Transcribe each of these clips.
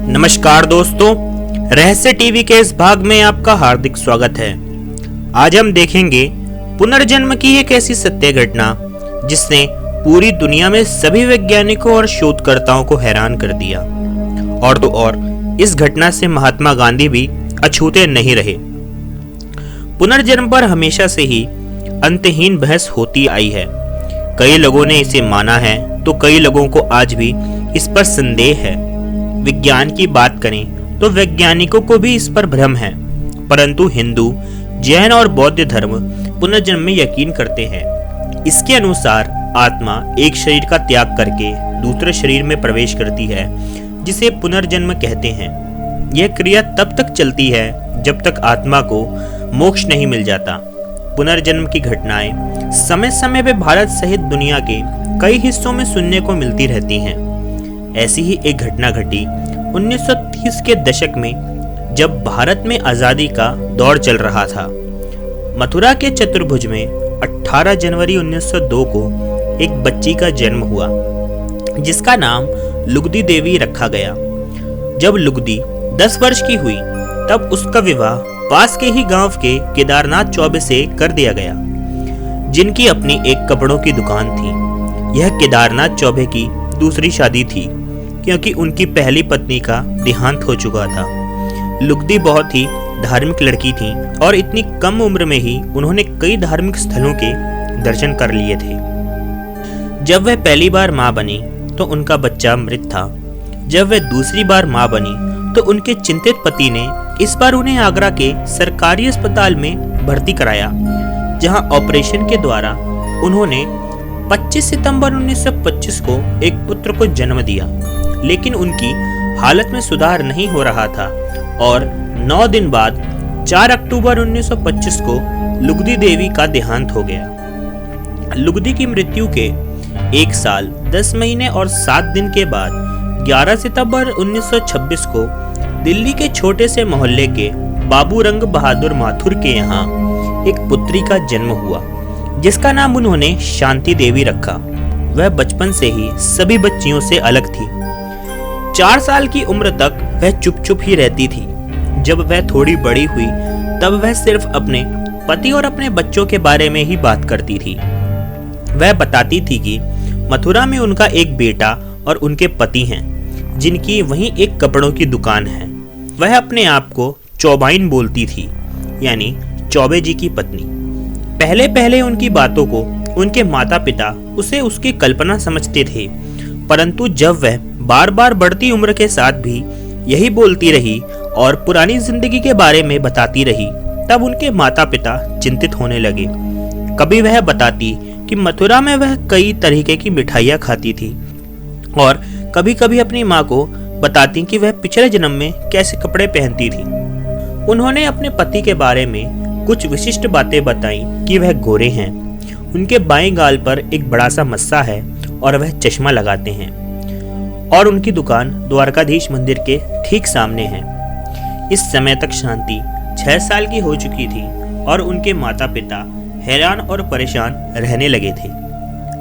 नमस्कार दोस्तों, रहस्य टीवी के इस भाग में आपका हार्दिक स्वागत है। आज हम देखेंगे पुनर्जन्म की एक ऐसी सत्य घटना जिसने पूरी दुनिया में सभी वैज्ञानिकों और शोधकर्ताओं को हैरान कर दिया। और तो और इस घटना से महात्मा गांधी भी अछूते नहीं रहे। पुनर्जन्म पर हमेशा से ही अंतहीन बहस होती आई है। कई लोगों ने इसे माना है तो कई लोगों को आज भी इस पर संदेह है। विज्ञान की बात करें तो वैज्ञानिकों को भी इस पर भ्रम है, परंतु हिंदू, जैन और बौद्ध धर्म पुनर्जन्म में यकीन करते हैं। इसके अनुसार आत्मा एक शरीर का त्याग करके दूसरे शरीर में प्रवेश करती है, जिसे पुनर्जन्म कहते हैं। यह क्रिया तब तक चलती है जब तक आत्मा को मोक्ष नहीं मिल जाता। पुनर्जन्म की घटनाएं समय समय पे भारत सहित दुनिया के कई हिस्सों में सुनने को मिलती रहती हैं। ऐसी ही एक घटना घटी 1930 के दशक में, जब भारत में आज़ादी का दौर चल रहा था। मथुरा के चतुर्भुज में 18 जनवरी 1902 को एक बच्ची का जन्म हुआ, जिसका नाम लुगदी देवी रखा गया। जब लुगदी 10 वर्ष की हुई तब उसका विवाह पास के ही गांव के केदारनाथ चौबे से कर दिया गया, जिनकी अपनी एक कपड़ों की दुकान थी। यह केदारनाथ चौबे की दूसरी शादी थी, क्योंकि उनकी पहली पत्नी का देहांत हो चुका था। लुगदी बहुत ही धार्मिक लड़की थी और इतनी कम उम्र में ही उन्होंने कई धार्मिक स्थलों के दर्शन कर लिए थे। जब वह पहली बार मां बनी तो उनका बच्चा मृत था। जब वह दूसरी बार मां बनी तो उनके चिंतित पति ने इस बार उन्हें आगरा के सरकारी अस्पताल में भर्ती कराया, जहां ऑपरेशन के द्वारा उन्होंने 25 सितंबर 1925 को एक पुत्र को जन्म दिया। लेकिन उनकी हालत में सुधार नहीं हो रहा था और 9 दिन बाद 4 अक्टूबर 1925 को लुगदी देवी का देहांत हो गया। लुगदी की मृत्यु के 1 साल 10 महीने और 7 दिन के बाद 11 सितंबर 1926 को दिल्ली के छोटे से मोहल्ले के बाबू रंग बहादुर माथुर के यहाँ एक पुत्री का जन्म हुआ, जिसका नाम उन्होंने शांति देवी रखा। वह बचपन से ही सभी बच्चियों से अलग थी। 4 साल की उम्र तक वह चुप चुप ही रहती थी। जब वह थोड़ी बड़ी हुई तब वह सिर्फ अपने पति और अपने बच्चों के बारे में ही बात करती थी। वह बताती थी कि मथुरा में उनका एक बेटा और उनके पति हैं, जिनकी वहीं एक कपड़ों की दुकान है। वह अपने आप को चौबाइन बोलती थी, यानी चौबे जी की पत्नी। पहले पहले उनकी बातों को उनके माता पिता उसे उसकी कल्पना समझते थे, परंतु जब वह बार बार बढ़ती उम्र के साथ भी यही बोलती रही और पुरानी जिंदगी के बारे में बताती रही, तब उनके माता पिता चिंतित होने लगे। कभी वह बताती कि मथुरा में वह कई तरीके की मिठाइयाँ खाती थी और कभी कभी अपनी माँ को बताती कि वह पिछले जन्म में कैसे कपड़े पहनती थी। उन्होंने अपने पति के बारे में कुछ विशिष्ट बातें बताई कि वह गोरे हैं, उनके बाएं गाल पर एक बड़ा सा मस्सा है और वह चश्मा लगाते हैं और उनकी दुकान द्वारकाधीश मंदिर के ठीक सामने है। इस समय तक शांति 6 साल की हो चुकी थी और उनके माता पिता हैरान और परेशान रहने लगे थे।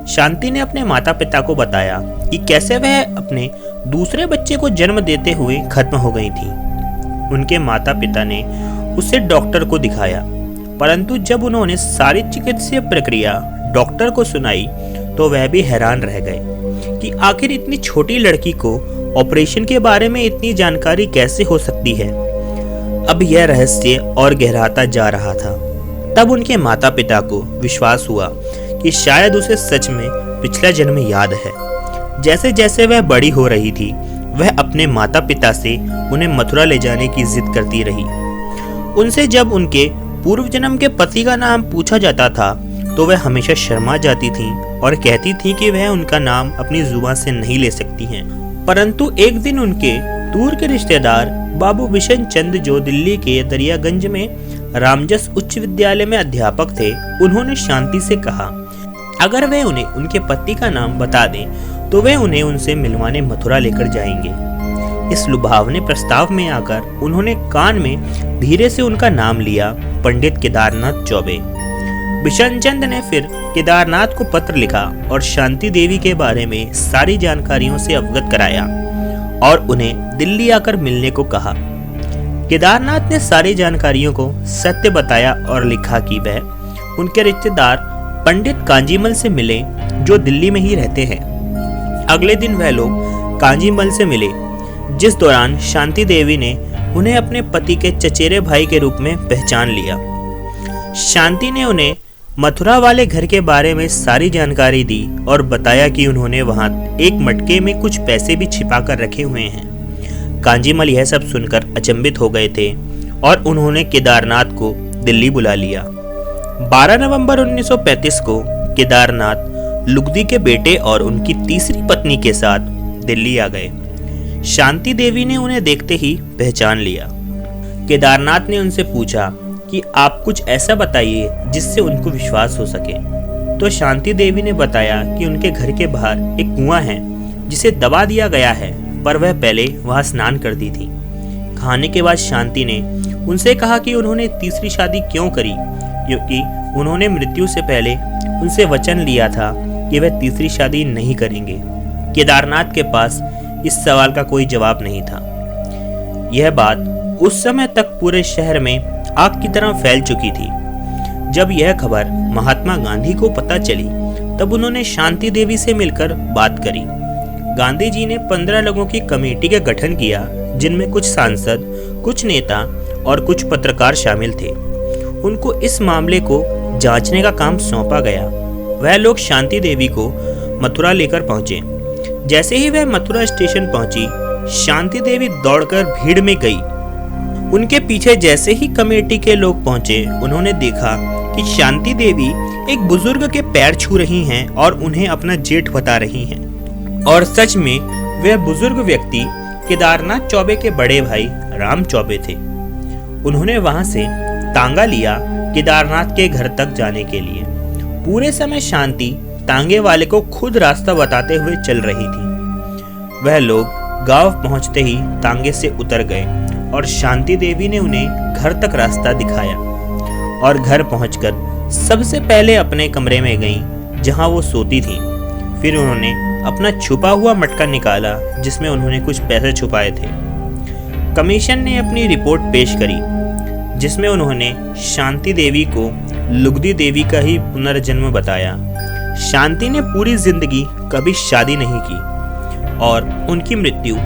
शांति ने अपने माता पिता को बताया कि कैसे वह अपने दूसरे बच्चे को जन्म देते हुए खत्म हो गई थी। उनके माता पिता ने उसे डॉक्टर को दिखाया, परंतु जब उन्होंने सारी चिकित्सीय प्रक्रिया डॉक्टर को सुनाई तो वह भी हैरान रह गए कि आखिर इतनी छोटी लड़की को ऑपरेशन के बारे में इतनी जानकारी कैसे हो सकती है। अब यह रहस्य और गहराता जा रहा था। तब उनके माता पिता को विश्वास हुआ कि शायद उसे सच में पिछला जन्म याद है। जैसे जैसे वह बड़ी हो रही थी, वह अपने माता पिता से उन्हें मथुरा ले जाने की जिद करती रही। उनसे जब उनके पूर्व जन्म के पति का नाम पूछा जाता था तो वह हमेशा शर्मा जाती थी और कहती थी कि वह उनका नाम अपनी जुबान से नहीं ले सकती हैं। परंतु एक दिन उनके दूर के रिश्तेदार बाबू बिशन चंद, जो दिल्ली के दरियागंज में रामजस उच्च विद्यालय में अध्यापक थे, उन्होंने शांति से कहा अगर वे उन्हें उनके पति का नाम बता दें तो वे उन्हें उनसे मिलवाने मथुरा लेकर जाएंगे। इस लुभावने प्रस्ताव में आकर उन्होंने कान में धीरे से उनका नाम लिया, पंडित केदारनाथ चौबे। बिशनचंद ने फिर केदारनाथ को पत्र लिखा और शांति देवी के बारे में सारी जानकारियों से अवगत कराया और उन्हें दिल्ली आकर मिलने को कहा। केदारनाथ ने सारी जानकारियों को सत्य बताया और लिखा कि वह उनके रिश्तेदार पंडित कांजीमल से मिले जो दिल्ली में ही रहते हैं। अगले दिन वह लोग कांजीमल से मिले, जिस दौरान शांति देवी ने उन्हें अपने पति के चचेरे भाई के रूप में पहचान लिया। शांति ने उन्हें मथुरा वाले घर के बारे में सारी जानकारी दी और बताया कि उन्होंने वहां एक मटके में कुछ पैसे भी छिपा कर रखे हुए हैं। कांजीमल यह सब सुनकर अचंभित हो गए थे और उन्होंने केदारनाथ को दिल्ली बुला लिया। 12 नवंबर 1935 को केदारनाथ लुगदी के बेटे और उनकी तीसरी पत्नी के साथ दिल्ली आ गए। शांति देवी ने उन्हें देखते ही पहचान लिया। केदारनाथ ने उनसे पूछा कि आप कुछ ऐसा बताइए जिससे उनको विश्वास हो सके। तो शांति देवी ने बताया कि उनके घर के बाहर एक कुआं है जिसे दबा दिया गया है, पर वह पहले वहां स्नान करती थी। खाने के बाद शांति ने उनसे कहा कि उन्होंने तीसरी शादी क्यों करी, क्योंकि उन्होंने मृत्यु से पहले उनसे वचन लिया था कि वह तीसरी शादी नहीं करेंगे। केदारनाथ के पास इस सवाल का कोई जवाब नहीं था। यह बात उस समय तक पूरे शहर में आग की तरह फैल चुकी थी। जब यह खबर महात्मा गांधी को पता चली तब उन्होंने शांति देवी से मिलकर बात करी। गांधी जी ने 15 लोगों की कमेटी का गठन किया, जिनमें कुछ सांसद, कुछ नेता और कुछ पत्रकार शामिल थे। उनको इस मामले को जांचने का काम सौंपा गया। वह लोग शांति देवी को मथुरा लेकर पहुंचे। जैसे ही वह मथुरा स्टेशन पहुंची, शांति देवी दौड़कर भीड़ में गई। उनके पीछे जैसे ही कमेटी के लोग पहुंचे, उन्होंने देखा कि शांति देवी एक बुजुर्ग के पैर छू रही हैं और उन्हें अपना जेठ बता रही हैं। और सच में वह बुजुर्ग व्यक्ति केदारनाथ चौबे के बड़े भाई राम चौबे थे। उन्होंने वहां से तांगा लिया केदारनाथ के घर तक जाने के लिए। पूरे समय शांति तांगे वाले को खुद रास्ता बताते हुए चल रही थी। वह लोग गांव पहुंचते ही तांगे से उतर गए और शांति देवी ने उन्हें घर तक रास्ता दिखाया और घर पहुंचकर सबसे पहले अपने कमरे में गईं, जहां वो सोती थी। फिर उन्होंने अपना छुपा हुआ मटका निकाला जिसमें उन्होंने कुछ पैसे छुपाए थे। कमीशन ने अपनी रिपोर्ट पेश करी, जिसमें उन्होंने शांति देवी को लुगदी देवी का ही पुनर्जन्म बताया। शांति ने पूरी जिंदगी कभी शादी नहीं की और उनकी मृत्यु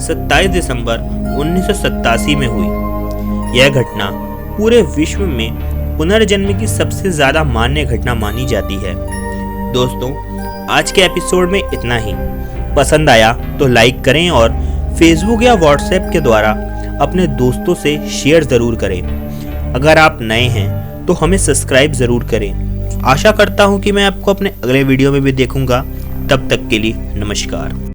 27 दिसंबर 1987 में हुई। यह घटना पूरे विश्व में पुनर्जन्म की सबसे ज्यादा मान्य घटना मानी जाती है। दोस्तों, आज के एपिसोड में इतना ही। पसंद आया तो लाइक करें और फेसबुक या व्हाट्सएप के द्वारा अपने दोस्तों से शेयर जरूर करें। अगर आप नए हैं तो हमें सब्सक्राइब जरूर करें। आशा करता हूं कि मैं आपको अपने अगले वीडियो में भी देखूंगा। तब तक के लिए नमस्कार।